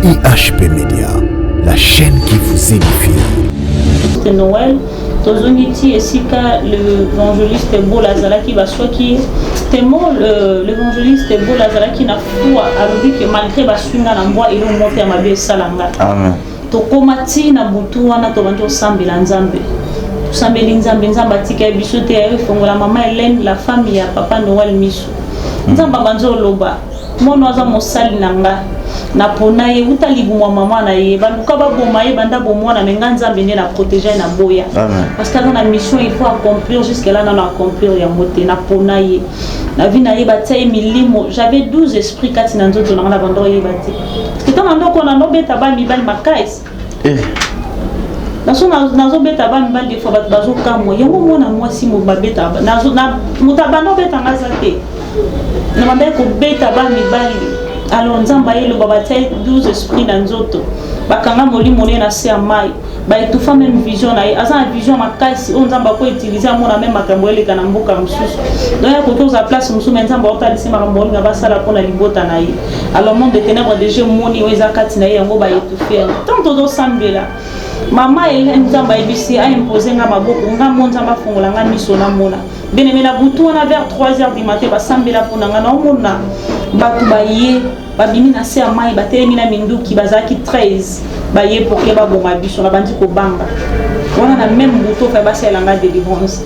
IHP Média, la chaîne qui vous édifie. C'est Noël. Tozongiti et Sika, l'évangéliste Bolazala qui va soit qui témoin l'évangéliste Bolazala qui n'a foi alors que malgré basunga na mbwa il est monté à ma belle salanga. Amen. To komati na butu wana to banjo sambela nzambe. Sambela nzambe nzamba tika biso te ya fongola mama Hélène la famille ya papa Noël miso. Nzamba banjo loba. Mono aza mosali nanga. Na pona ye utali bumwa mama na ye baluka ba boma ye banda bomwa na menga nzambe ne na protéger na boya. Parce que dans la mission il faut accomplir jusqu'à là na accomplir ya moté na pona ye. Na vie na ye batia milimo j'avais 12 esprits kati na nzoto na bando ye bati. Parce que tant ndoko na no beta ba mibali makais. Nazo beta ba mibali de fois bat bazo kamwa yango mona mwasi mo babeta nazo na mutabano beta ngazate. Na mabe ko beta ba mibali. Alors nzamba ye le babatai 12 esprits na nzoto bakanga molimo ne na se amai ba etufa même vision na ye asa vision makasi on nzamba ko utiliser amona même makambo ele kana mboka mususu donc ya kotoza place mususu nzamba otalisi makambo nga basala pona libota na ye alors monde de ténèbres de jeu moni weza kati na ye yango ba etufer tant todo sambela mama ele nzamba ebisi a imposer nga maboko nga monza mafungola nga miso na mona bien na butu na vers 3h du matin ba sambela pona nga na mona batu baye babimi na se amai batelemi na minduki bazaki 13 baye pour que baboma biso na bandi ko banga wana na même butu fa basela nga délivrance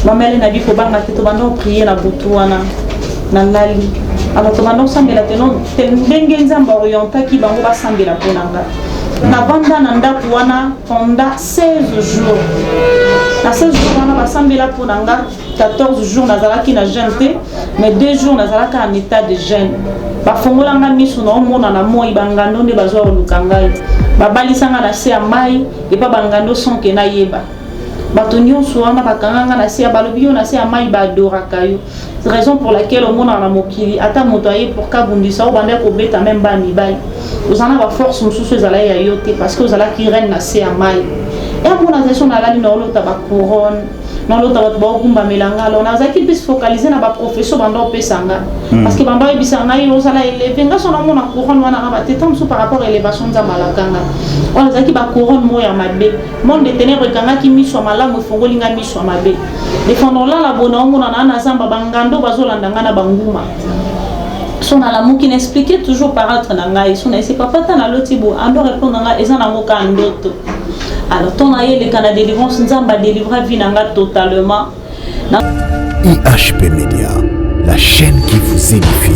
mamele na biko banga te to bando prier na butu wana na lali alors to bando sambela tenon ndenge nzamba orienta ki bango basambela pona nga na banda na ndaku wana pendant 16 jours na 16 jours wana basambela pona nga 14 jours nazalaki na jeûne mais 2 jours nazalaka en état de jeûne bafongola nga miso na omona na moi bangando nde bazwa oluka ngai babalisanga na se ya mai epa bangando sonke na yeba bato nyonso wana bakanganga na se ya balobi yo na se ya mai baadoraka yo raison pour laquelle omona na mokili ata moto aye pour kabundisa obanda kobeta même ba mibali ozana ba force mosusu ezala ya yo te parce que ozalaki reine na se ya mai et amona zeso na lali na olota ba couronne non l'autre va te voir melanga alors on a zaki plus focaliser na ba profession bando pesanga parce que bando ebisanga yo sala élevé nga sona mona couronne wana ba tetam sous par rapport à élévation za malakanga on zaki ba couronne moya mabe monde de ténèbres kanga ki miso malamu fongolinga miso mabe défendons là la bona mona na zamba bangando bazolanda nga na banguma son à l'amour qui n'expliquait toujours paraître na ngai son c'est pas pata na lotibo ando répondre nga ezana moka ndoto. Alors, ton aïe, le Canada délivrance, nous avons délivré Vinanga totalement. IHP Média, la chaîne qui vous édifie.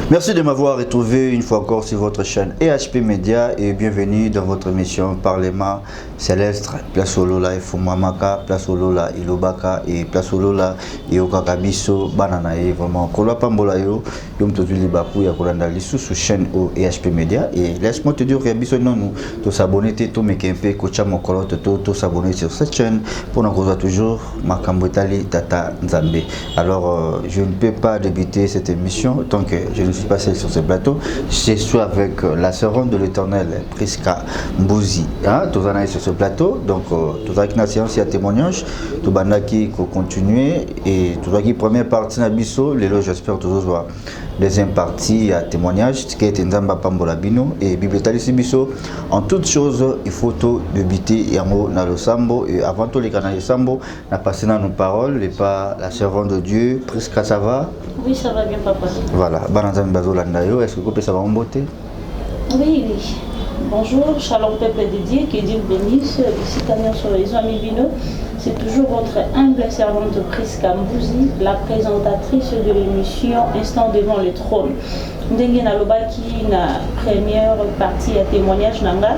Merci de m'avoir retrouvé une fois encore sur votre chaîne IHP Média et bienvenue dans votre émission Parlement Céleste. Place Olola et Fumamaka, Place Olola et Lobaka et Place Olola et Okakabiso, Bananae, vraiment. Kola Pambola yo, Yom Tozuli Bakou, Yakolanda Lissou sous chaîne au IHP Média. Et laisse-moi te dire, Yabiso non, nous, tu s'abonner, tu mekempe, Kocha Mokolo, tu s'abonner sur cette chaîne pour nous voir toujours Makambotali Tata Nzambe. Alors, je ne peux pas débuter cette émission tant que je ne suis passé sur ce plateau. Je suis avec la servante de l'Éternel, Priska Mbouzi. Tous en avez sur ce plateau. Donc, tout avec la séance, il y a témoignage. Tout le qui continue. Et tout qui première partie, j'espère toujours voir. Deuxième partie, il y a témoignage. Qui est Nzamba Pambolabino et Bible Talisi Biso. En toutes choses, il faut tout débuter. Yango na le sambo. Et avant tout, les canaux sambo, on a passé dans nos paroles. Et pas la servante de Dieu, Priska, ça va? Oui, ça va bien, papa. Voilà. Est-ce que vous pouvez savoir en beauté? Oui, oui. Bonjour, shalom peuple de Dieu, que Dieu vous bénisse. Ici Tania sur les amis Bino. C'est toujours votre humble servante Priska Mbouzi, la présentatrice de l'émission Instant devant le trône. Ndenge na lobaki na première partie à témoignage nanga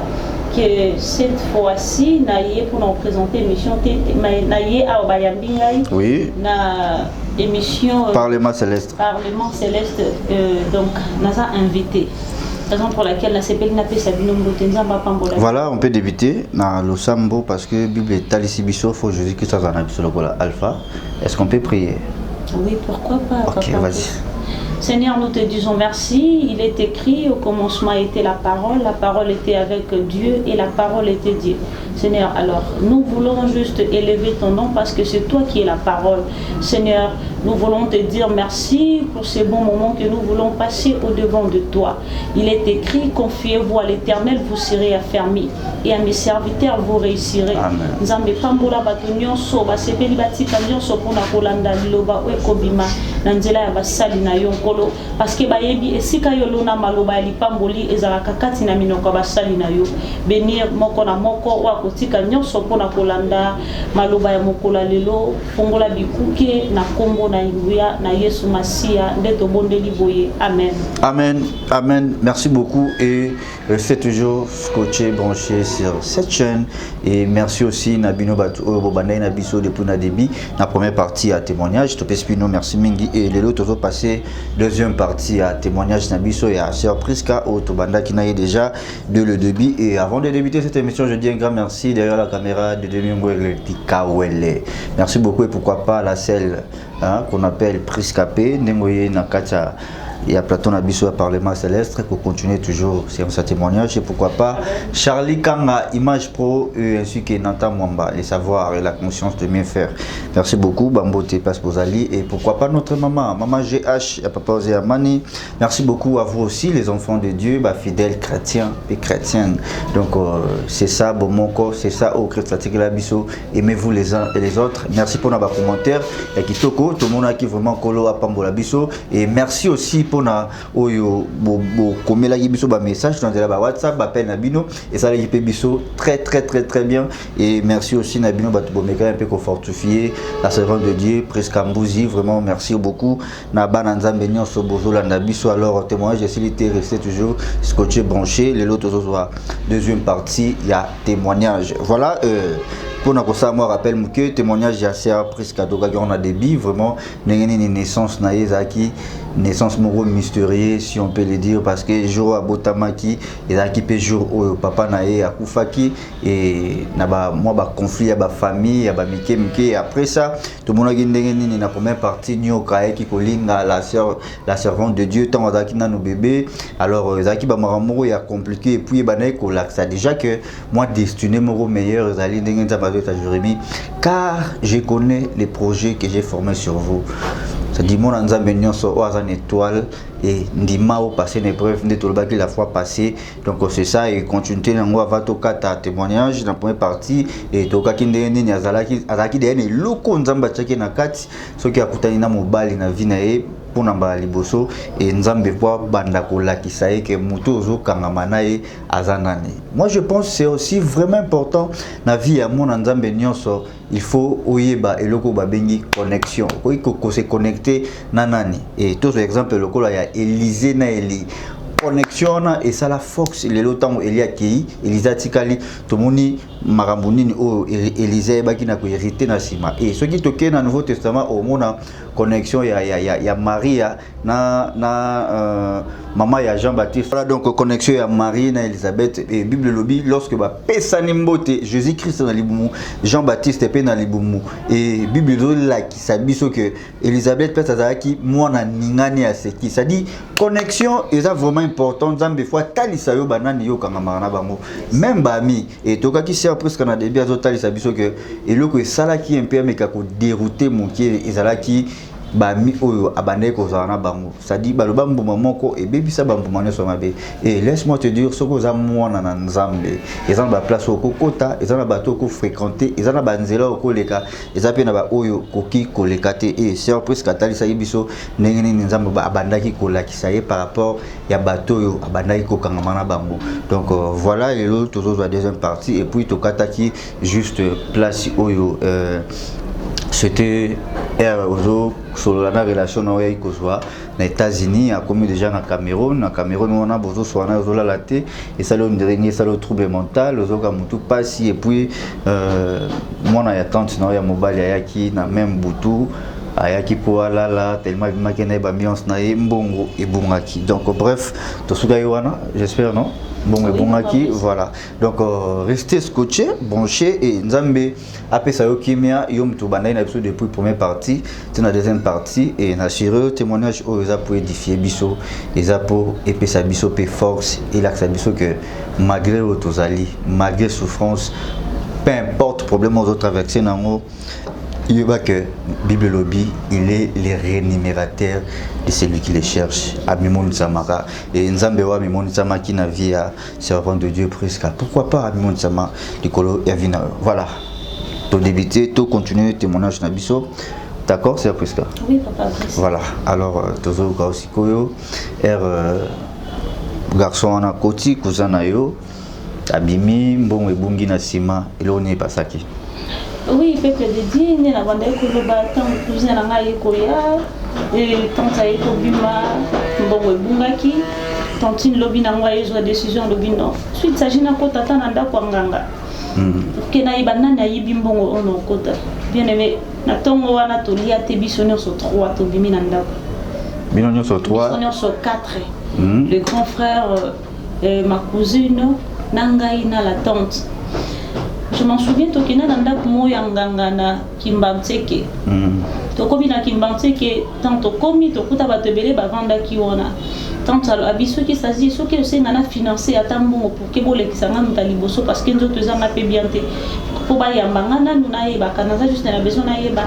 que cette fois-ci naie pour nous présenter l'émission naie à Obayambingai. Oui. Na émission Parlement Céleste. Parlement Céleste donc nasa invité. Raison pour laquelle la CPL n'a pas Sabino Mbotenza Mbapambola. Voilà, on peut débuter dans le Sambo parce que Bible est Talisi Bisso, faut Jésus que ça en a sur le Alpha. Est-ce qu'on peut prier? Oui, pourquoi pas. Ok, vas-y. Seigneur, nous te disons merci. Il est écrit, au commencement était la parole était avec Dieu et la parole était Dieu. Seigneur, alors nous voulons juste élever ton nom parce que c'est toi qui es la parole. Seigneur, nous voulons te dire merci pour ces bons moments que nous voulons passer au-devant de toi. Il est écrit, confiez-vous à l'Éternel, vous serez affermis. Et à mes serviteurs, vous réussirez. Nzambe pambola bato nyonso basepeli batika nyonso pona kolanda liloba ekobima na nzela ya basali na yo nkolo parce que bayebi esika yo lona maloba ya lipamboli ezalaka kati na minoko basali na yo benir moko na moko wa kotika nyonso pona kolanda maloba ya mokola lelo fongola bikuke na kombo na nguya na Yesu Masia nde tobondeli boye. Amen. Amen. Amen. Merci beaucoup et restez toujours scotché, branché sur cette chaîne. Et merci aussi Nabino Batu Bobanda Nabiso depuis na débit. La première partie à témoignage. Topespino merci Mingi et les autres passer deuxième partie à témoignage Nabiso et à surprise car Tobanda qui n'a déjà de le débit. Et avant de débuter cette émission, je dis un grand merci derrière la caméra de Domingo Kawele. Merci beaucoup et pourquoi pas la selle qu'on appelle Priscapé Nengoye Nakacha. Il y a Platon Abisso à Parlement Céleste pour continuer toujours sur ce témoignage. Et pourquoi pas Charlie Kanga, Image Pro, ainsi que Nanta Mwamba, les savoirs et la conscience de bien faire. Merci beaucoup, Bambote Place Bozali. Et pourquoi pas notre maman, Maman GH, à Papa Ozeamani. Merci beaucoup à vous aussi, les enfants de Dieu, fidèles chrétiens et chrétiennes. Donc, c'est ça, Bomoko, c'est ça, au Christ Abisso. Aimez-vous les uns et les autres. Merci pour nos commentaires. Et Kitoko, tout le monde qui vraiment colo à Pambola Bisso. Et merci aussi pour na oyo komela biso ba message dans la WhatsApp appel na bino et ça l'équipe biso très bien et merci aussi na bino bato bomeka un peu fortifié la servante de Dieu presque Mbouzi vraiment merci beaucoup na bananzambe nyonso bozola na biso alors témoignage facilité rester toujours scotché branché les autres soir deuxième partie il y a témoignage voilà pour nous ça moi rappelle que témoignage ya presque doka on a débit vraiment nengeni naissance na ezaki naissance moro mystérieux si on peut le dire parce que jour à Botamaki ezaki pe jour au papa nae akufaki et na ba moi ba conflit ya ba famille ya ba mike après ça tout le monde a ndengeni na première partie nyoka qui kolinga la servante de Dieu tant azaki na nos bébés alors ezaki ba maramoro ya compliqué et puis ba nae ko ça déjà que moi destiné moro meilleur ezali ndengeni à Jérémie car je connais les projets que j'ai formés sur vous. Ça dit mon Nzambe nyonso o azan étoile et ndima au passé une épreuve de tout le baki la fois passée donc c'est ça et continuer nango va toka ta témoignage dans la première partie et toka kinde ni azalaki azaki de loko nzamba tchaki na kati soki akutani na mobali na vie na e pona ba liboso et nzambe po banda ko lakisa e ke muto zo kangama na e azanani. Moi je pense c'est aussi vraiment important na vie ya mon nzambe nyonso il faut oyeba eloko ba bengi connexion ko se connecter na nani et tout exemple le ko ya Élysée na Eli connexion et ça la force les lotango Elia ki Elisa tikali tomoni marambunini o Élysée baki na ko hériter na sima et ce qui toke na Nouveau Testament au mona connexion ya Maria na maman ya Jean-Baptiste voilà donc connexion ya Marie na Elisabeth et Bible lobby lorsque ba pesani mbote Jésus-Christ na libumu Jean-Baptiste pe na libumu et Bible la qui sabiso que Elisabeth peut azaki mwana ningani ya seki ça dit connexion est vraiment important nzambe fois talisa yo banani yo kanga marana bango même bami et toka ki sert presque na début azo talisa biso que eloko esala ki un peu meka ko dérouter mon qui ezalaki bami oyo abandé ko zana bango ça dit baloba mbuma moko et bebisa bambuma nyo somabe et laisse-moi te dire soko za mwana na nzambe ezana ba place oko kota ezana bato ko fréquenter ezana banzela oko leka ezape na ba oyo koki koleka te et surprise katali sa yibiso ndengeni nzambe ba abandaki kolakisa ye par rapport ya bato yo abandaki ko kangamana bango donc voilà et l'autre toujours la deuxième partie et puis tokataki juste place oyo c'était sur la relation avec les États-Unis, a commis déjà na Cameroun on a besoin soit na zola la té et ça le dernier ça le trouble mental aux autres mutu passi et puis moi na ya tante na ya mobile ya ki na même butu ayaki po alala tellement abimaki na ye bambiance na ye mbongo ebungaki. Donc bref tosuka ye wana j'espère non mbongo ebungaki voilà. Donc restez scotché branché et nzambe apesa yo kimia yo mutu bandai na biso depuis première partie c'est la deuxième partie et na chirurgie témoignage oyo eza pour édifier biso eza pour epesa biso pe force et lakisa biso que malgré otozali malgré souffrance peu importe problème aux autres traversés nango il va que Bible Lobby il est le rémunérateur de celui qui les cherche à Mimon Samara et Nzambe wa Mimon Sama qui na vie à servant de Dieu presque pourquoi pas à Mimon Sama Nicolo Yavina voilà tout débuter tout continuer témoignage na biso d'accord c'est presque oui papa voilà alors tozo ka aussi koyo garçon na koti cousin na yo abimi mbongo ebungi na sima eloni pasaki. Oui, peuple de Dieu, il y a un cousin et tante aiko bima mbongo ebungaki tantine lobi na ngwa ezwa décision lobi non suite s'agit na kota tana ndako nganga ke na ibana na yibi mbongo ono kota bien aimé na tongo wana to lia te bisonyo so 3 to bimi na ndako binonyo so 3 bisonyo so 4 le grand frère ma cousine nangai na la tante. Je m'en souviens tokina nanda kumo yanganga na Kimbanteke. Tokomi na Kimbanteke tanto komi tokuta batebele bavanda kiona. Tant abiso ki sazi so ke osenga na financer atambongo pour ke bolekisanga mutaliboso parce que nzoto ezanga pe bienté. Po ba yambanga na nuna yeba kana za juste na besoin na yeba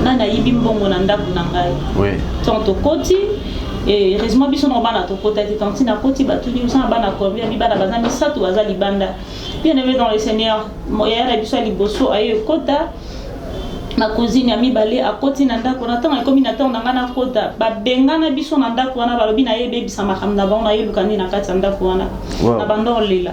na yibi mbongo na ndaku na ngai. Oui. Tanto koti et heureusement biso no bana to kota tantina koti batuni usana bana ko bia bibana bazami satu bazali banda. Bien aimé dans le Seigneur, moya na biso liboso ayo kota ma cousine ami balé a koti na ndako na tanga komi na tanga ngana kota ba bengana biso na ndako wana balobi na yebe bisa makamna ba na yelukani na kati ndako wana na bando lela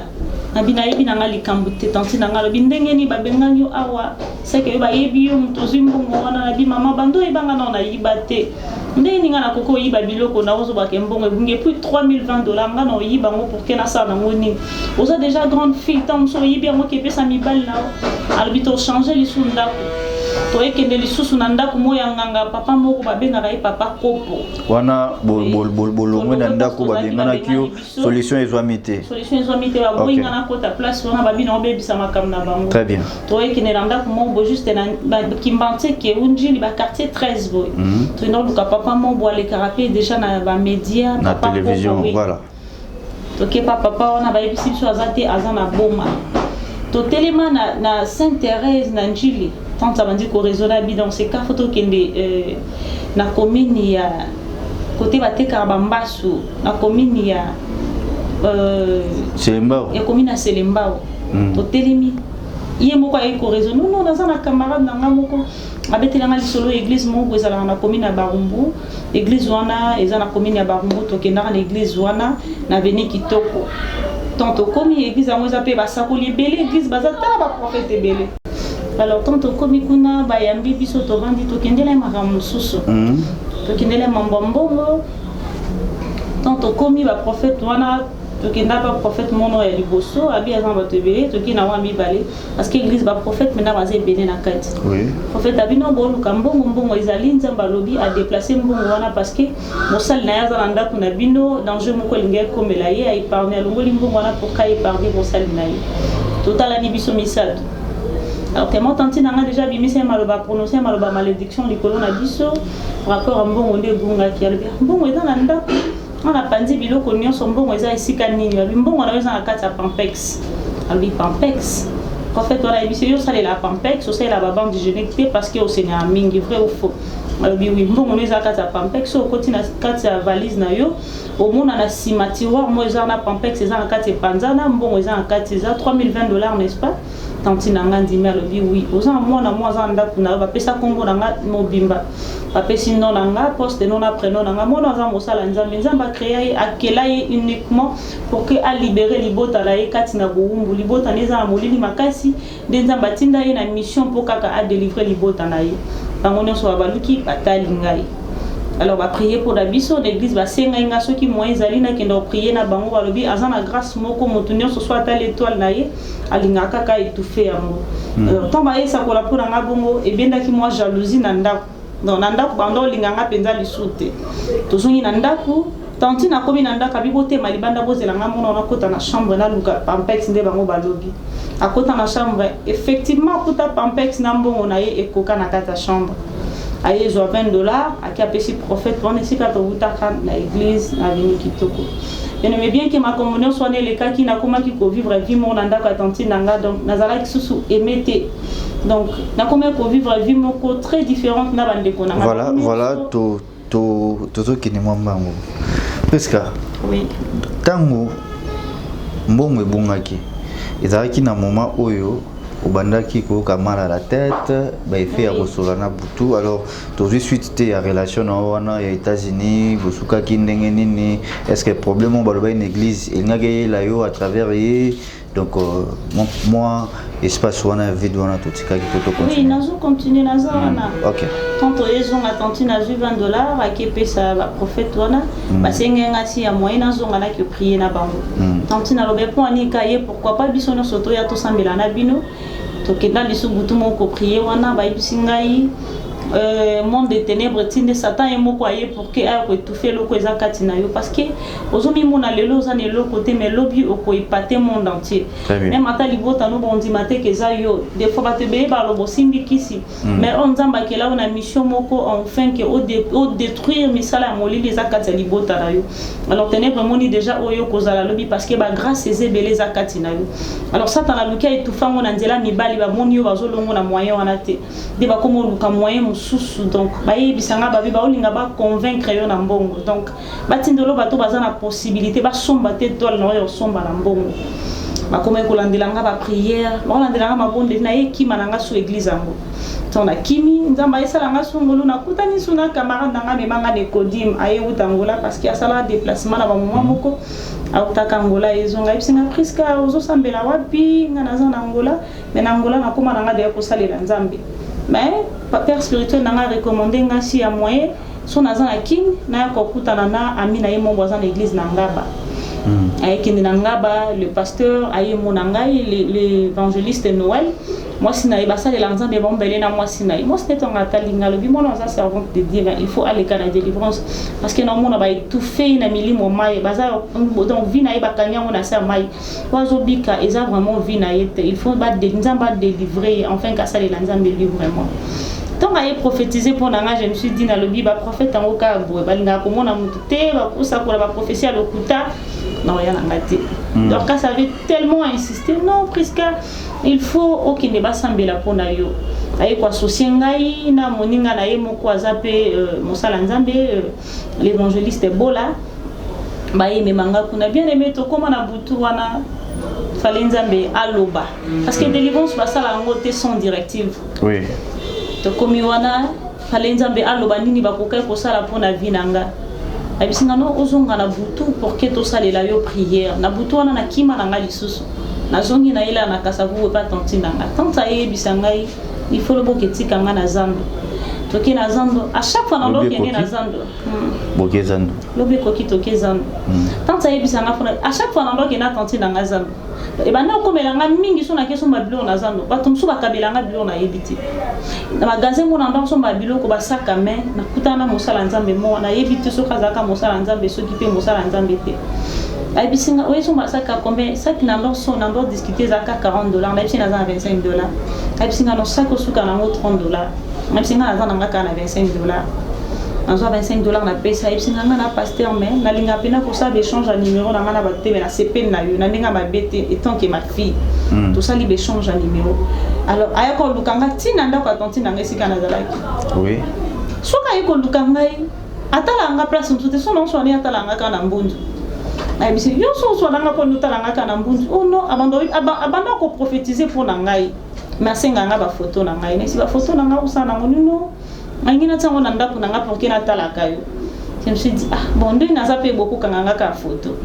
na bina yebi na ngali kambute tantina ngalo bindengeni ba benganyo awa seke ba yebi yo mutozimbo wana na bi mama bando ebanga na yibate ndeni ngana koko yiba biloko na ozo ba kembongo bunge plus $3020 ngana yiba ngo pour que na sa na ngoni oza déjà grande fille tant so yibi ngo ke pesa mi bal na albito changer li sunda to ekende li susu na ndako moya nganga papa moko ba benga kai papa kopo wana bolongwe na ndako ba benga na kio solution ezwamite ba boinga na kota place wana ba bino bebisa makam na bango très bien to ekende na ndako mo juste na Kimbanteke unjili ba quartier 13 boy to no luka papa mo bo le carapé déjà na ba média na télévision voilà to ke papa wana ba yebisi biso azate azana boma to telema na Sainte Thérèse na njili tant ça bandi ko raisonnable dans ces cas photo kende na commune ya côté bateka bambasu na commune ya Selembao ya commune ya Selembao to telemi iye moko ay ko raison non dans na camarade na ngamoko abetela ngali solo église moko ezala na commune ya Barumbu église wana eza na commune ya Barumbu to kenda na église wana na veni kitoko tanto komi église yango eza pe basakoli ebele église bazata ba prophète ebele. Alors tanto komi kuna bayambi biso to vandi to kendela makamu susu to kendela mambombo tanto komi ba prophète wana to kenda ba prophète mono ya liboso abi azamba to ebele to kina wa mi balé parce que église ba prophète mena baze ebele na kati oui prophète abino bolu kambongo ezali nzamba lobi a déplacer mbongo wana parce que mosal na yaza na ndako na bino danger moko linga komela ye a épargner longoli mbongo wana pour ka épargner mosal na ye total ani biso misal. Alors tellement tanti nanga déjà bimisi maloba prononcer maloba malédiction likolo na biso rapport à mbongo nde bunga ki albi mbongo eza na ndako on a pandi biloko nyonso mbongo eza esika nini albi mbongo na eza na kati ya Pampex albi Pampex prophète wala ebisi yo sale la Pampex osale la bande hygiénique parce que au Seigneur mingi vrai ou faux albi oui mbongo eza kati ya Pampex o koti na kati ya valise na yo au mona na sima tiroir mo eza na Pampex eza na kati ya panzana mbongo eza na kati eza $3020 n'est-ce pas tanti nanga ndimi alobi oui oza mwana mwaza ndako na ba pesa kombo nanga mobimba ba pesi non nanga poste non prénom nanga mwana za mosala nzamba créer akelaye uniquement pour que a libérer libota la ekati na boumbu libota neza na molili makasi nzamba tinda ye na mission pour kaka a délivrer libota na ye bango nyonso baluki batali ngai. Alors va prier pour la biso l'église va senga inga soki moyen zalina kendo prier na bango balobi azana grâce moko motunyo so soit à l'étoile na ye alinga kaka étouffé amo tant ba esa kola pour nga bongo e benda ki moi jalousie na ndako donc na ndako bando linganga penza lisute tozongi na ndako tanti na komi na ndako bibote malibanda bozelanga mona na kota na chambre na luka pampex nde bango balobi akota na chambre effectivement kota pampex na mbongo na ye ekoka na kata chambre aye zo $20 aki apesi prophète on esika to butaka na église na vini kitoko. Je n'aimais bien que ma communion soit née les cas qui n'a comment qui vivre vie mon anda ka tanti nanga donc nazala ki susu emete donc na comment ko vivre vie moko très différente na bande ko na voilà to qui ne mwambango presque oui tango mbongo ebungaki ezalaki na moment oyo obandaki ko kamala la tête ba effet ya kosola na butu alors tout suite te ya relation na wana ya États-Unis bosuka ki ndenge nini est-ce que problème ba loba une église elingaki la yo à travers ye donc moi espace wana vide wana tout tika ki toto continuer oui nazo continuer nazo wana OK quand ils ont attendu na $20 aki pesa ba prophète wana ba sengenga si ya moyen nazo ngana ki prier na bango tanti na lobe po ani kaye pourquoi pas biso na soto ya to sambela na bino to kenda lisu butu moko prier wana ba ibisingai monde des ténèbres tinde satan et moko aye pour que a étouffer loko ezakati na yo parce que ozomi mona lelo za ne loko te mais lobby oko épate monde entier même ata libota no bondi mate ke za yo des fois ba te be ba lobo simbikisi mais on nzamba ke la on mission moko enfin que au détruire misala moli les akati libota na yo alors ténèbres moni déjà oyo kozala lobby parce que ba grâce ezebele zakati na yo alors satan la luka étouffa ngona nzela mibali ba moni yo bazolongo na moyen wana te de ba komo luka moyen donc baye bisanga babi ba olinga ba convaincre yo na mbongo donc batindolo bato baza na possibilité ba somba te tol na yo somba na mbongo ba koma ko landelanga ba prière ba landelanga mabonde na ekima nanga su église ango tona kimi nzamba esala nga sungulu na kutani suna camarade nanga me manga ne kodim aye utangola parce que asala déplacement na ba moment moko autaka Angola ezonga bisinga priska ozo sambela wapi ngana za na Angola mais na Angola na koma nanga de ko salela nzambe mais père spirituel n'a recommandé nga si à moyen son azan à king na kokuta na amina ye mon voisin l'église nangaba avec nangaba le pasteur aye monanga l'évangéliste Noël moi si na ba ça les lanzan de bombele na moi si na moi c'était un atalinga le bimo na servante de Dieu il faut aller à la délivrance parce que non mona ba étouffé na milimo mai baza donc vi na ba kanya on a ça mai ozo bika eza vraiment vi na yete il faut ba délivrer enfin qu'à ça les lanzan de lui vraiment tant aye prophétiser pour nanga je me suis dit na le biba prophète en oka bo balinga ko mona muté ba kusa ko ba prophétie à l'okuta non ya ngati donc ça avait tellement insisté non presque il faut aucun débat sambela pona yo aye kwa sosengai na moninga na ye moko azape mosala nzambe l'évangéliste Bola baye memanga kuna bien aimé to koma na butu wana fallait nzambe aloba parce que délivrance basala ngote sans directive oui to komi wana fallait nzambe aloba nini bakoka ko sala pona vinanga abisinga no ozonga na butu pour que to salela yo prière na butu wana na kima na ngali susu na zongi na ila na kasavu pas tanti nanga tanta ye bisangai il faut le boketi kanga na zando to ke na zando à chaque fois na lo ke na zando bokezando lobe ko kito ke zando tanta ye bisanga à chaque fois na lo ke na tanti nanga zando e bana ko melanga mingi so na keso mabilo na zando batum so bakabelanga bilo na yebiti na magasin mo na ndo so mabilo ko basaka mais na kutana mosala nzambe mo na yebiti so kazaka mosala nzambe so kipe mosala nzambe te ay bisinga oyeso masaka combien ça qui na ndo so na ndo discuter zaka $40 na bisinga na $25 ay bisinga no sako suka na $30 na bisinga na zana ngaka na $25 en soit $25 na pesa et singa na pasteur mais na linga pena pour ça d'échange à numéro na ngana batte mais na CP na yo na ndinga mabete étant que ma fille tout ça li échange à numéro alors aya ko lukanga tina ndako atonti na ngesika na zalaki oui soka yiko lukanga atala nga place mtute so non so ni atala nga kana mbundu na bisi yo so na nga ko lutala nga kana mbundu oh non abanda ko prophétiser pour na ngai masenga nga ba photo na ngai ne si ba photo na nga usana ngonuno ngina tsango na ndaku na nga pour que na tala kayo je me suis dit ah bon ndé na zape beaucoup kanga ka photo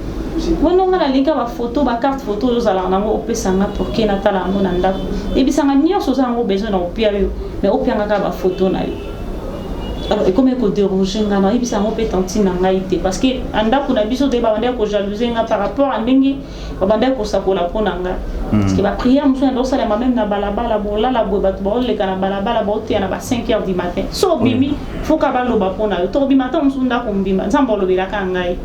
wono nga la linka ba photo ba carte photo zo zala nango opesa nga pour que na tala ngo na ndaku e bisanga nyo so zango besoin na opia yo mais opia nga ka ba photo na yo alors et comme eko déranger nga na ibisa ngo pe tanti na ngai te parce que anda kuna biso de ba banda ko jalouser nga par rapport à ndenge ba banda ko sakola pona nga parce que ba prière muso ndo sala même na balabala bola la bo ba to le kana balabala bo te na ba 5h du matin so bimi faut ka ba lo ba pona yo to bima ta muso nda ko mbima nzambo lo bela ka ngai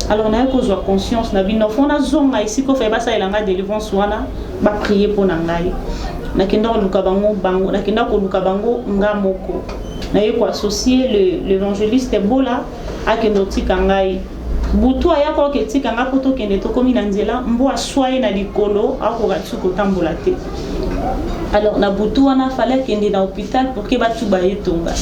alors na ko zo conscience na bino fona zonga ici ko fe ba sa elanga délivrance wana ba prier pona ngai na kenda ko luka bango bango na kenda ko luka bango nga moko na ye ko associer l'évangéliste Bola a kenoti kangai butu aya ko ke tika nga poto kende to komi na nzela mbo aswaye na likolo ako ratsu ko tambola te alors na butu wana fallait kende na hôpital pour que batu ba yetonga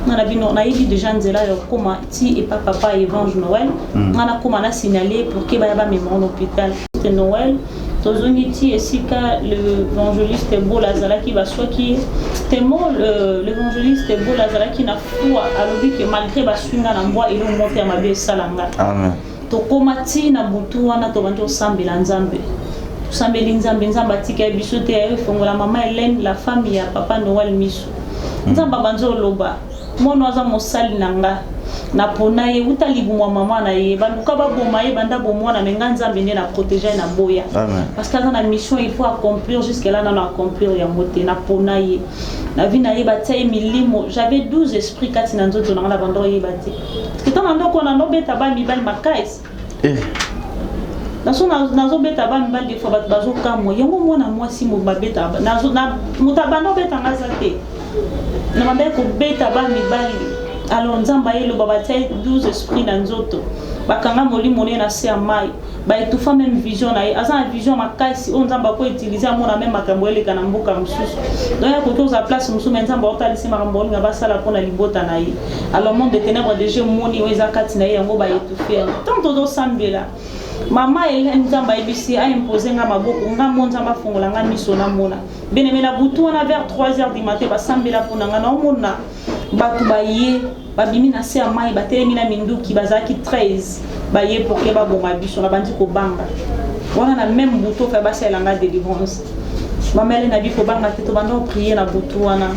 na bino na yebi déjà nzela yo koma ti et papa Evange Noël na koma na signaler pour que ba ya ba mémoire en hôpital c'était Noël Tozongiti et Sika l'évangéliste Bola Zalaki va soit qui témoin l'évangéliste Bola Zalaki n'a foi à l'objet que malgré baswinga na mboa il monte à ma belle salanga. Amen. To komati na butu wana to banto sambela nzambe. Sambeli nzambe nzamba tika bisote ya fongola mama Hélène la famille ya papa Noël miso. Nzamba banzo loba. Mono aza mosali nanga. Na pona ye utali bumwa mama na ye banduka ba boma ye banda bomwa na menga nzambe ne na protéger na boya parce que dans la mission il faut accomplir jusqu'à là na accomplir ya moté na pona ye na vie na ye batai milimo j'avais 12 esprits kati na nzoto na bando ye bati parce que tant ndoko na nobeta ba mibali makais na so nazo beta ba mibali des fois bazo kamo yango mona mwasi mo babeta nazo na mutabano beta ngazate na manda ko beta ba mibali alors nzamba yelo babatai 12 esprits na nzoto bakanga molimo ne na se amai ba etufa même vision na asa vision makasi on nzamba ko utiliser mona même makambo eleka na mboka mususu donc ya koto za place mususu nzamba otalisi makambo nga basala pona libota na ye alors monde des ténèbres déjà moni weza kati na ye yango ba etufer tant todo sambela mama Hélène nzamba ibisi a imposé nga maboko nga monzamba fongola nga miso na mona benemela butu wana vers 3h du matin basambela pona nga na mona batu baye babimi na se amai batelemi na minduki bazaki 13 baye pour que baboma biso na bandi ko banga wana na même butu fa baselanga délivrance mamele na bi ko banga te to bando prier na butu wana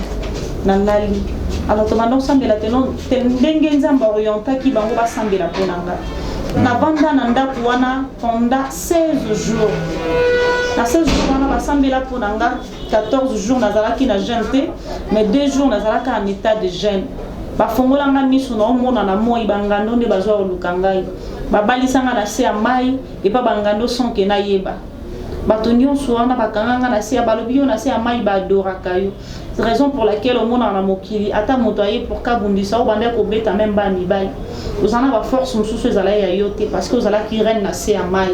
na lali alors to bando sambela te non ndenge nzamba orientaki bango basambela ponanga na banda na ndaku wana pendant 16 jours na 16 jours wana basambela ponanga 14 jours nazalaki na jeûne mais 2 jours nazalaka en état de jeûne bafongola nga miso na omona na moi bangando nde bazwa olukangai babalisanga na se ya mai et pa bangando sonke na yeba bato nyonso wana bakanganga na se ya balobi yo na se ya mai badoraka yo raison pour laquelle omona na mokili ata moto aye pour kabundisa o banda ko beta même ba mibali ozana ba force mususu ezala ya yo te parce que ozala ki reine na se ya mai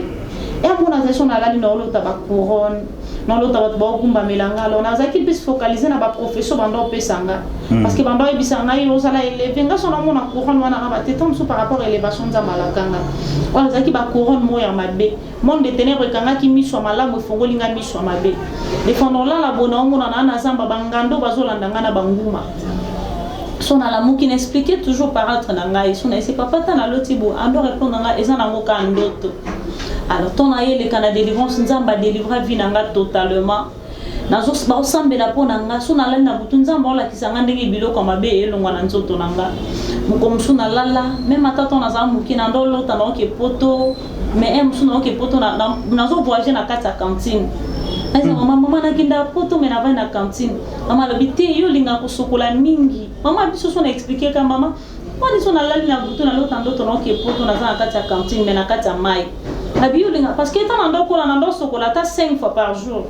et amona zeso na lali na olota ba couronne non l'autre va te kumba melanga alors na zaki plus focaliser na ba profession bando pesanga parce que bando ebisanga yo sala élever nga sona mona couronne wana na ba tetam sous par rapport à élévation za malakanga wala zaki ba couronne moya mabe monde de ténèbres kanga ki miso malamu fongoli nga miso mabe défendons là la bona mona na zamba bangando bazolanda nga na banguma son ala muki n'expliquer toujours paraître na ngai son c'est papa ta na lotibo ando répondre nga ezana ngoka ndoto. Alors, ton aïe le Canada délivrance nzamba délivra vie nanga totalement. Nazo ba osambela pona nga so na lana butu nzamba ola kisanga ndenge biloko mabe elongwa na nzoto nanga. Mukomsu na lala même atato na za muki na ndolo tano ke poto mais musu na ke poto na nazo voyager na kata cantine. Aza mama na kinda poto me na va na cantine. Mama lo biti yo linga kusokola mingi. Mama biso so na expliquer ka mama wani so na lali na butu na lota ndoto na ke poto na za na kata cantine me na kata mai. Parce que tant ando kola nando sokola ta 5 fois par jour.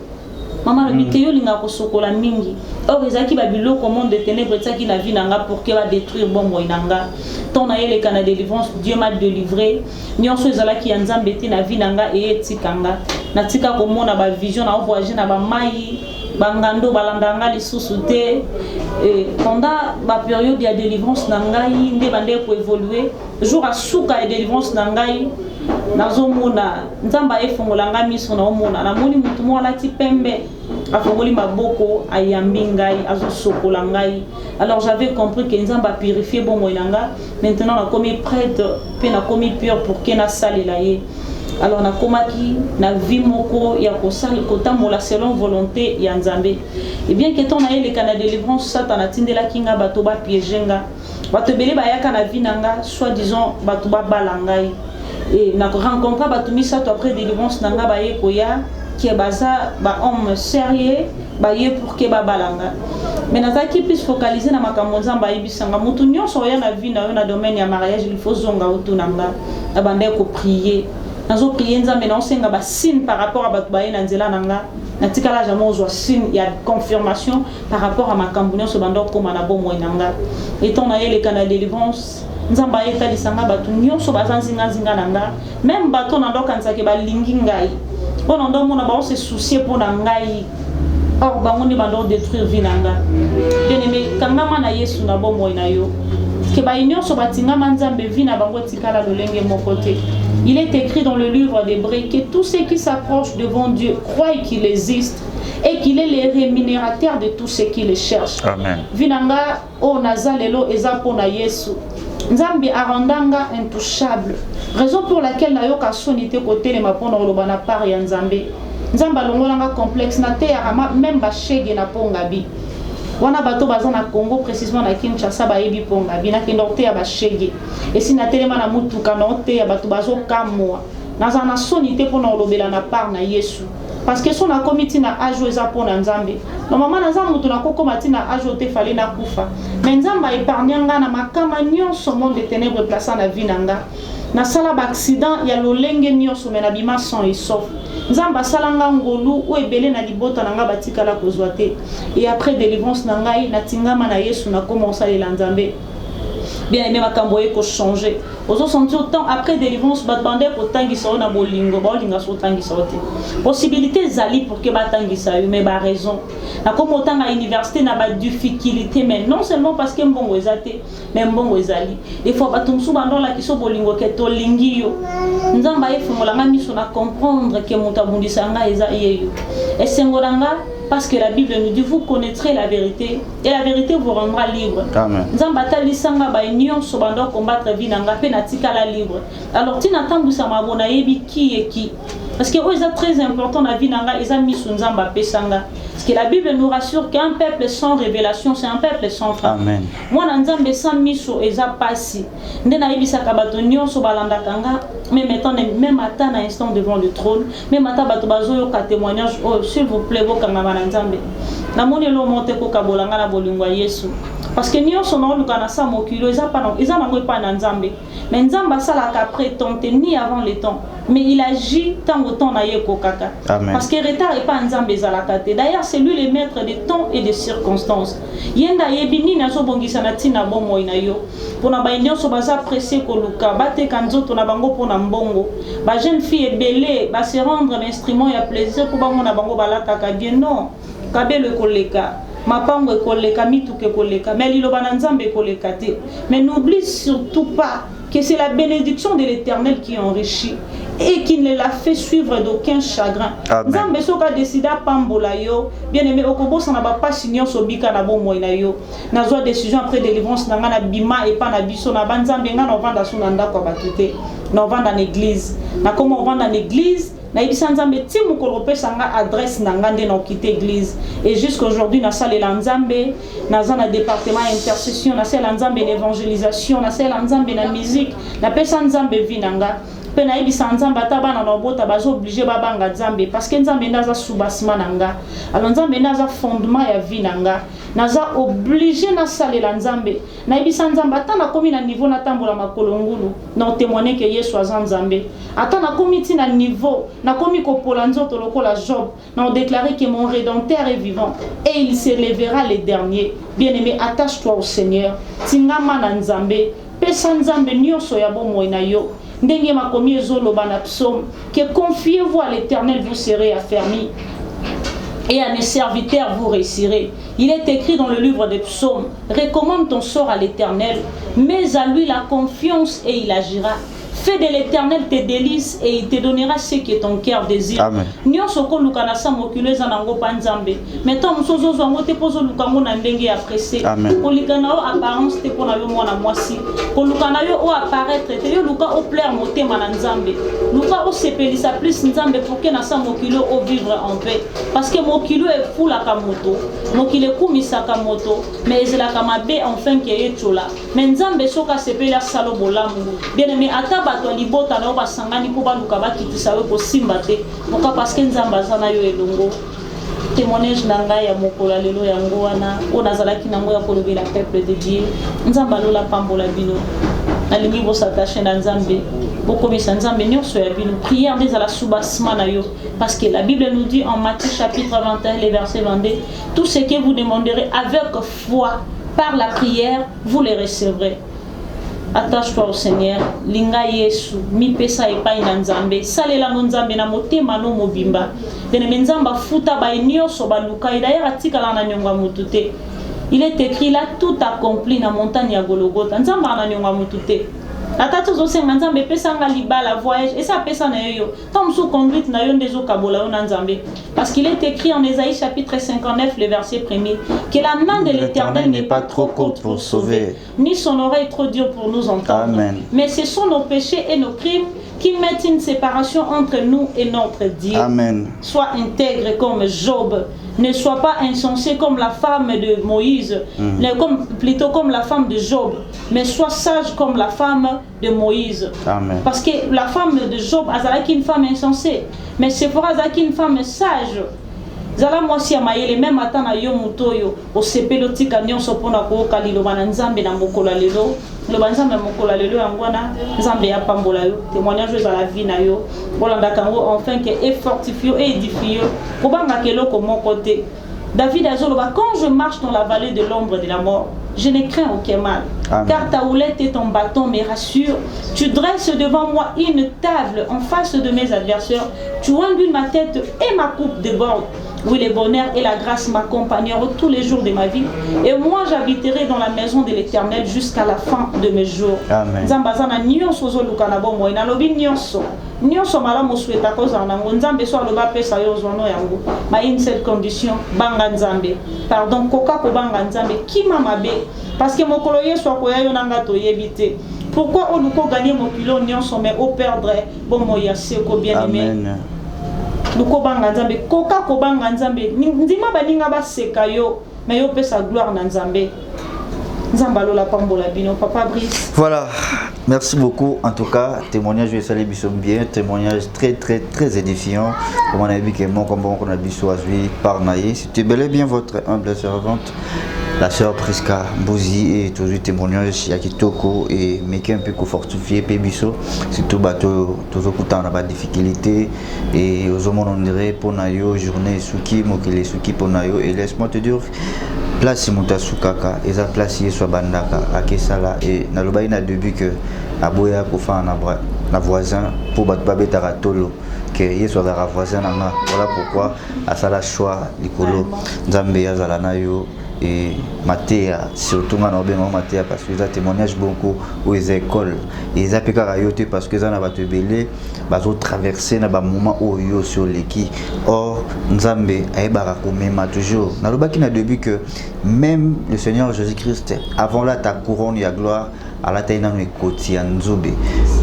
Maman le biteyo linga ko sokola mingi. Or ezaki ba biloko monde de ténèbres tsaki na vie nanga pour que va détruire bombo inanga. Ton aye le Canada délivrance Dieu m'a délivré. Nyonso ezala ki nzambe te na vie nanga e etikanga. Na tika ko mona ba vision na voyager na ba mai bangando balandanga lisusu te pendant la période de délivrance nangai nde bande ko évoluer jour à suka et délivrance nangai nazomona nzamba efongola nga miso na omona na moni mutu mo alati pembe afongoli maboko ayambi ngai azosokola ngai alors j'avais compris que nzamba purifier bon moinanga maintenant na commis prêtre pe na commis pur pour que na salela ye alors na komaki na vie moko ya kosali kotambola selon volonté ya nzambe et bien que ton aye le Canada délivrance satana tindela kinga bato ba piégenga bato ebele bayaka na vie nanga soi-disant bato babala ngai et na rencontre bato misato après délivrance nanga baye koya qui baza ba homme sérieux baye pour que babala nga mais nazaki plus focaliser na makambo nzamba yebisanga mutu nyonso oya na vie na yo na domaine ya mariage il faut zonga otu nanga abande ko prier nazo prier nzambe na osenga ba signe par rapport à bato baye na nzela nanga na tikala jamais ozwa signe ya confirmation par rapport à makambo nyonso bando koma na bomo nanga étant na ye le canal de délivrance nzamba etalisanga bato nyonso bazanzinga zinga nanga même bato na ndo kansake balingi ngai pona ndo mona ba se soucier pona ngai or bango ni bando détruire vie nanga bien aimé kangama na Yesu na bomo na yo ke ba nyonso batinga manzambe vie na bango tikala lolenge mokote. Il est écrit dans le livre d'Hébreux que tous ceux qui s'approchent devant Dieu croient qu'il existe et qu'il est le rémunérateur de tous ceux qui le cherchent. Amen. Vinanga o nazalelo ezapona Yesu. Nzambi arandanga intouchable. Raison pour laquelle na yoka sonité côté les mapona olobana par ya Nzambe. Nzamba longolanga complexe na te ya même ba shege na pongabi. Wana bato baza na Congo précisément na Kinshasa bayebi pongabi na kindorte ya ba shege. Et si na telema na mutuka na ote ya bato bazo kamwa. Naza na sonité pona olobela na par na Yesu. Parce que son a commis na ajo eza pona Nzambe. Normalement na nzambe tuna kokomati na ajo te fale na kufa. Mais Nzamba épargnanga na makama nyonso monde de ténèbres plaçant na vie nanga. Na sala ba accident ya lolenge nyonso mena bima sans et sauf. Nzamba salanga ngolu ou ebele na libota nanga batikala kozwa te. Et après délivrance nangai na tingama na Yesu na commencer les Nzambe. Bien aimé makambo eko changer. Ozo sentir autant après délivrance batbande pour tangisa na bolingo bolinga so tangisa te. Possibilité zali pour que batangisa mais ba raison. Na comme autant à université na ba difficulté mais non seulement parce que mbongo ezate mais mbongo ezali. Des fois batumsu bando la kiso bolingo ke to lingi yo. Nzamba efumola nga miso na comprendre que mutabundisa nga eza yeyo. Et sengolanga parce que la Bible nous dit vous connaîtrez la vérité et la vérité vous rendra libre. Amen. Nzamba talisanga ba union so bando combattre vie nanga pe na tikala libre. Alors tina tambu sa mabona yebi qui et qui. Parce que c'est très important la vie nanga eza misu nzamba pesanga. Parce que la Bible nous rassure qu'un peuple sans révélation c'est un peuple sans foi. Amen. Moi nzambe sans misu eza pasi. Ndena yebisa kabato nyonso balanda kanga même étant même ata na instant devant le trône, même ata bato bazo yo ka témoignage oh s'il vous plaît bokanga bana nzambe. Na moni lo monte ko kabolanga na bolingwa Yesu. Parce que nyonso na luka na sa mokilo eza pa nango pa na nzambe. Mais nzamba sala ka prétente ni avant le temps. Mais il agit tant au temps na yeko kaka. Parce que retard est pas nzambe zalaka te. D'ailleurs c'est lui le maître des temps et des circonstances. Yenda yebini na so bongisa na tina bomo ina yo. Pona ba nyonso baza pressé ko luka bate kanzoto na bango pona mbongo. Ba jeune fille belé ba se rendre l'instrument ya plaisir pour bango na bango balaka ka bien non. Kabe le koleka. Mapango ekoleka mituke koleka mais liloba na nzambe ekoleka te. Mais n'oublie surtout pas que c'est la bénédiction de l'Éternel qui enrichit et qui ne l'a fait suivre d'aucun chagrin. Nzambe soka décida pambola yo bien aimé okobosa na ba pasi nyonso bika na bomo na yo na zwa décision après délivrance na ngana bima et pas na biso na banzambe ngana ovanda suna ndako batute na ovanda na église na comment ovanda na église na ibisa nzambe ti mukolo pesa nga adresse na ngande na okite église et jusqu'aujourd'hui na salle la nzambe na zana département intercession na salle nzambe l'évangélisation na salle nzambe na musique na pesa nzambe vinanga pe na ibisa nzambe ata na lobota bazo obligé babanga nzambe parce que nzambe ndaza soubassement nanga alors nzambe ndaza fondement ya vinanga naza obligé na salle la nzambe na ibisa nzambe ata na komi na niveau na tambola makolo ngulu na témoigner que Yesu azan nzambe ata na komi ti na niveau na komi kopola nzoto lokola Job na déclarer que mon rédempteur est vivant et il se lèvera le dernier. Bien-aimé, attache-toi au Seigneur tingama na nzambe pesa nzambe nyonso ya bomo na yo ndenge makomi ezoloba na psaume que confiez-vous à l'Éternel vous serez affermis et à mes serviteurs vous réussirez. Il est écrit dans le livre des psaumes, recommande ton sort à l'Éternel, mets à lui la confiance et il agira. Fais de l'Éternel tes délices et il te donnera ce que ton cœur désire. Amen. Nyonso ko lukana sa mokilo eza nango pa nzambe. Mettons mosozo zango te pozo lukango na ndenge ya pressé. Ko likana o apparence te pona yo mwana mwasi. Ko lukana yo o apparaître te yo luka o plaire motema na nzambe. Luka o sepelisa plus nzambe pour que na sa mokilo o vivre en paix. Parce que mokilo est fou la kamoto. Mokile kumisa kamoto. Mais ezela mabe enfin que etola. Mais nzambe soka sepela salo bolamu. Bien aimé ata bato libota na ba sangani ko ba luka ba kitisa yo ko simba te. Moka parce que nzamba zana yo elongo. Témoignage nanga ya mokola lelo yango wana o nazalaki nango ya kolobela peuple de Dieu. Nzamba lola pambola bino. Alingi bo s'attacher na nzambe. Bokomisa nzambe nyonso ya bino. Prière des à la soubassement na yo parce que la Bible nous dit en Matthieu chapitre 21 les versets 22 tout ce que vous demanderez avec foi par la prière vous les recevrez. Attache-toi au Seigneur, linga Yesu, mi pesa epai na nzambe, salela no nzambe na motema no mobimba. Dene nzamba futa ba nyonso ba luka d'ailleurs atikala na nyonga mutute. Il est écrit là tout accompli na montagne ya Golgotha. Nzamba na nyonga mutute. Atatu zo senga nzambe pesa nga libala voyage et ça pesa na yo. Comme sous conduite na yo ndezo kabola yo na nzambe. Parce qu'il est écrit en Ésaïe chapitre 59 le verset 1er que la main de l'Éternel n'est pas trop courte pour sauver, ni son oreille trop dure pour nous entendre. Amen. Mais ce sont nos péchés et nos crimes qui mettent une séparation entre nous et notre Dieu. Amen. Sois intègre comme Job. Ne sois pas insensé comme la femme de Moïse, plutôt comme la femme de Job, mais sois sage comme la femme de Moïse. Amen. Parce que la femme de Job, elle est une femme insensée, mais Sephora est une femme sage. Zala mwasi ya mayele même ata na yo mutoyo o sepelo tika nyonso pona ko kalilo bana nzambe na mokola lelo le banzambe mokola lelo yangwana nzambe ya pambola yo témoignage za la vie na yo bolanda kango enfin que est fortifié et édifié ko banga keloko mon côté David azoloba quand je marche dans la vallée de l'ombre de la mort je ne crains aucun mal. Amen. Car ta houlette et ton bâton me rassurent. Tu dresses devant moi une table en face de mes adversaires. Tu induis ma tête et ma coupe déborde. Oui, le bonheur et la grâce m'accompagneront tous les jours de ma vie. Et moi, j'habiterai dans la maison de l'Éternel jusqu'à la fin de mes jours. Amen. Zambazana nyonso zoluka bombo ina lobi nyonso. Nyonso malamu souhaita koza nango nzambe so aloba pesa yo zono yango. Ma une seule condition banga nzambe. Pardon koka ko banga nzambe kima mabe parce que mokolo yeso akoya yo nanga to yebite. Pourquoi on nous gagner mon kilo nyonso mais au perdre bombo ya seko bien aimé. Amen. Luko banga nzambe koka ko banga nzambe ndima baninga baseka yo mais yo pesa gloire na nzambe. Nzambalola pambola bino papa Brice. Voilà, merci beaucoup. En tout cas, témoignage de Salé Bissom bien, témoignage très édifiant. Comme on a vu que mon combat qu'on a vu choisi par Naïe, c'était bel et bien votre humble servante, la sœur Priska Bouzi et toujours témoignage Yakitoko et Mekin un peu fortifié Pébisso, surtout bateau toujours coutant na ba difficulté et aux hommes on dirait pour Nayo journée Suki Mokele Suki pour Nayo et laisse-moi te dire place Mutasukaka et sa place soit bandaka à Kesala et na loba ina début que aboya ko fa na voisin pour batba betaratolo que yeso ga voisin na voilà pourquoi à ça la choix likolo nzambe ya zala na yo et Matéa surtout na obenga Matéa parce que ça témoignage beaucoup aux écoles et ça peut rayoter parce que ça na ba te belé bazo traverser na ba moment oyo sur l'équipe or nzambe aibara komema toujours na lobaki na début que même le Seigneur Jésus-Christ avant là ta couronne ya gloire à la taille dans les côtés en Nzobé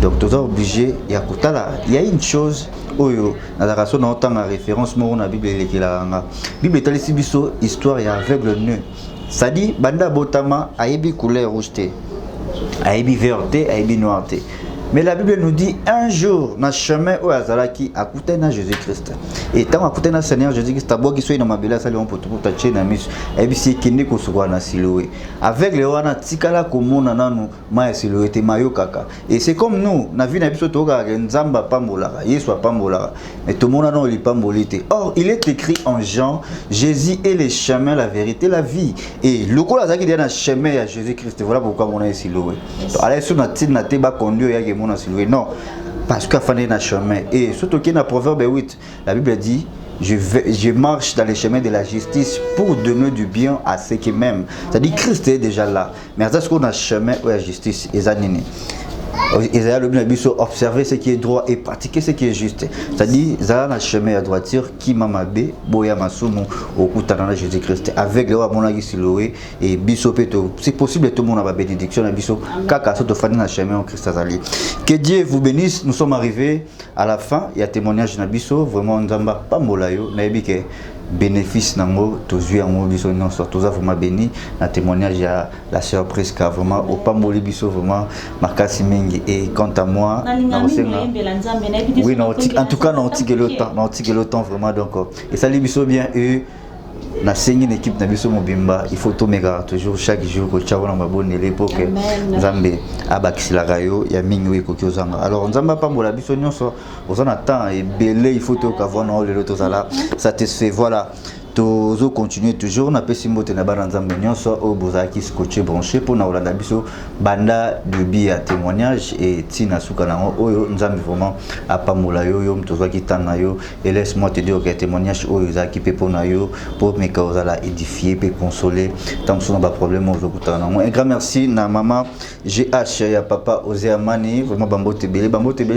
donc tu es obligé ya kutala il y a une chose oyo na raison na autant référence mo na Bible lekelanga Bible talisi biso histoire ya aveugle nu ça dit banda botama ayebi couleur rouge te ayebi vert te ayebi noir te mais la Bible nous dit un jour na chemin où azalaki akute na Jésus-Christ et tant akute na Seigneur Jésus-Christ tabo ki soyi na mabela sali on poto ta chena mis et bi si kinde ko sukwa na siloé avec le wana tikala ko mona nanu ma siloé te mayo kaka et c'est comme nous na vie na biso to ka nzamba pambola yeso pambola mais to mona non li pambolité or il est écrit en Jean Jésus est le chemin la vérité la vie et le ko azaki dia na chemin ya Jésus-Christ voilà pourquoi mona siloé to ala sur na tin na te ba conduire ya non, parce qu'à fin de chemin et surtout qu'il y a un proverbe 8, la Bible dit je marche dans les chemins de la justice pour donner du bien à ceux qui m'aiment. C'est-à-dire Christ est déjà là, mais est-ce qu'on a chemin où la justice est animée. Isaïe le biso observer ce qui est droit et pratiquer ce qui est juste. C'est-à-dire ça na chemin à droiture qui mamabe boya masumu okutana na Jésus-Christ avec le mona gisiloé et biso peto. C'est possible tout le monde a bénédiction na biso kaka so to fani na chemin en Christ azali. Que Dieu vous bénisse. Nous sommes arrivés à la fin. Il y a témoignage na biso vraiment nzamba pas molayo na ebike bénéfice nango tozui yango biso non soit toza vraiment béni na témoignage ya la sœur Priska vraiment au pamboli biso vraiment makasi mingi et quant à moi oui non en tout cas non le temps vraiment donc et ça biso bien et na sengi une équipe na biso mobimba il faut tout mega toujours chaque jour ko tchao na mabone l'époque nzambe abakisila rayo ya mingi we ko kyozanga alors nzamba pambola biso nyonso ozana temps et belé il faut to kavona o lelo tozala satisfait voilà tozo continuer toujours na pesi mbote na bana nzambe nyonso o bozaki scotché branché pour na olanda biso banda de bi à témoignage et tina suka nango oyo nzambe vraiment apamola yo yo mtozaki tana yo et laisse-moi te dire que témoignage oyo zaki pe pour na yo pour me causa la édifier pe consoler tant que ba problème ozo kutana nango un grand merci na maman GH ya papa Ozeamani vraiment bambote belé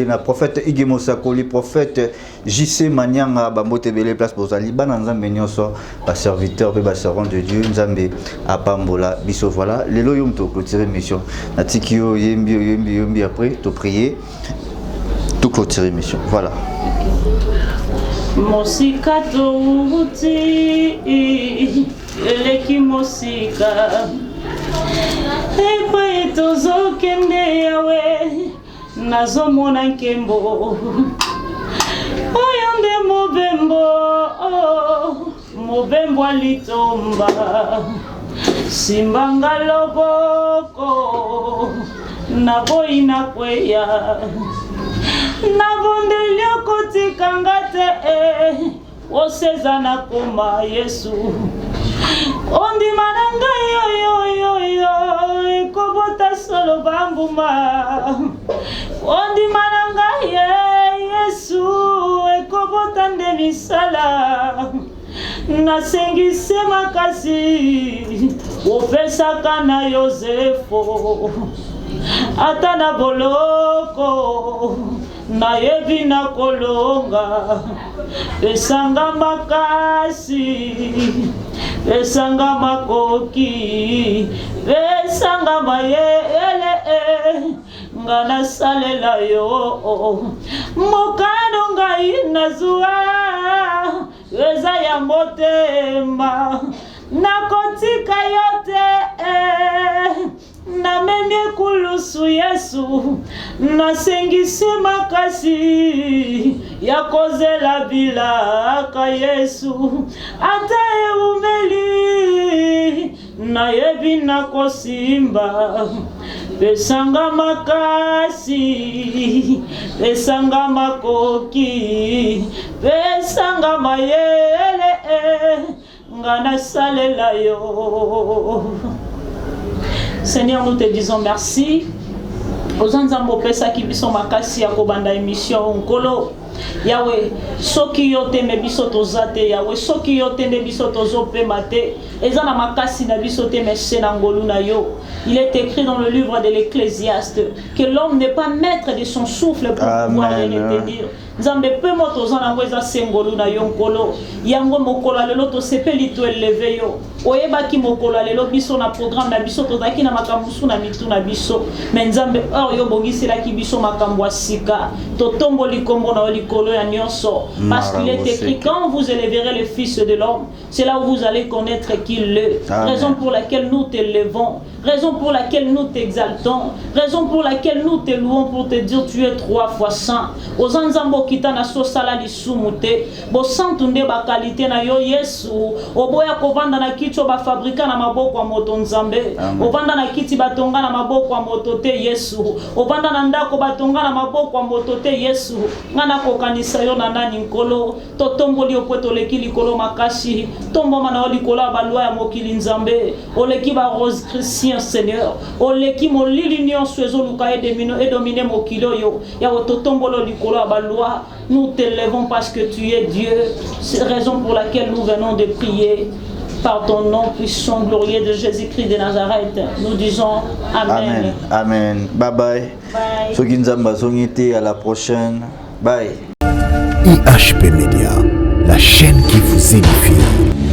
na prophète Igemo Sakoli prophète JC Manyanga bambote belé place bozali bana nzambe nyonso ba serviteur pe ba servant de Dieu nzambe apambola biso voilà lelo yom to clôturer mission natiki yo yembi après to prier to clôturer mission voilà mosika to uti eleki mosika epa tozo kende yawe nazomona nkembo oyonde mobembo alitomba simbanga loboko naboyi na kweya nabondeli okotikanga te oseza na koma Yesu ondima na ngai yoyoyoyo ekobota solo bambuma ondima na ngai Yesu ekobota nde misala nasengise makasi opesaka na Yosefo ata na boloko nayebi na kolonga pesanga makasi pesanga makoki pesanga mayele ngana salela yo mokano ngai nazwa eza ya motema nakotika yote na memye kulusu Yesu nasengisi makasi ya kozela bilaka Yesu ata eumeli nayebi na kosimba pesanga makasi pesanga makoki pesanga mayele ngana salela yo. Seigneur, nous te disons merci. Aux anzambo pesa ki biso makasi ya kobanda émission nkolo. Yahweh, soki yote me biso tozate Yahweh, soki yote ne biso tozopema te. Ezana makasi na biso te meshe na ngolu na yo. Il est écrit dans le livre de l'Ecclésiaste que l'homme n'est pas maître de son souffle pour pouvoir rien te dire. Nzambe pe moto zana ngweza sengolu na yo nkolo. Yango mokolo lelo to sepeli to eleve yo. Oyeba ki mokolo lelo biso na programme na biso tozaki na makambusu na mitu na biso. Mais nzambe yo bongisela ki biso makambo asika. To tombo likombo na likolo ya nyonso. Parce qu'il est écrit quand vous élèverez le fils de l'homme, c'est là où vous allez connaître qu'il est. Raison pour laquelle nous t'élevons, raison pour laquelle nous t'exaltons, raison pour laquelle nous te louons pour te dire tu es 3 fois saint. Aux anzambo kita na so sala lisumute, bo santunde ba qualité na yo Yesu, oboya kovanda na kicho ba fabrika na maboko ya moto nzambe, ovanda na kiti batonga na maboko ya moto te Yesu, ovanda na ndako batonga na maboko ya moto te Yesu, ngana kokanisa yo na nani nkolo, to tomboli opweto leki likolo makasi, tombo mana likolo ba loi ya mokili nzambe, oleki ba rose Christian Seigneur, oleki molili nyonso ezoluka edomine mokili yo, ya ototombolo likolo ba loi. Nous t'élevons parce que tu es Dieu. C'est la raison pour laquelle nous venons de prier. par ton nom puissant, glorieux de Jésus-Christ de Nazareth. Nous disons Amen. Amen. Bye bye. Bye. Ceux qui nous ont été à la prochaine. Bye. IHP Média, la chaîne qui vous édifie.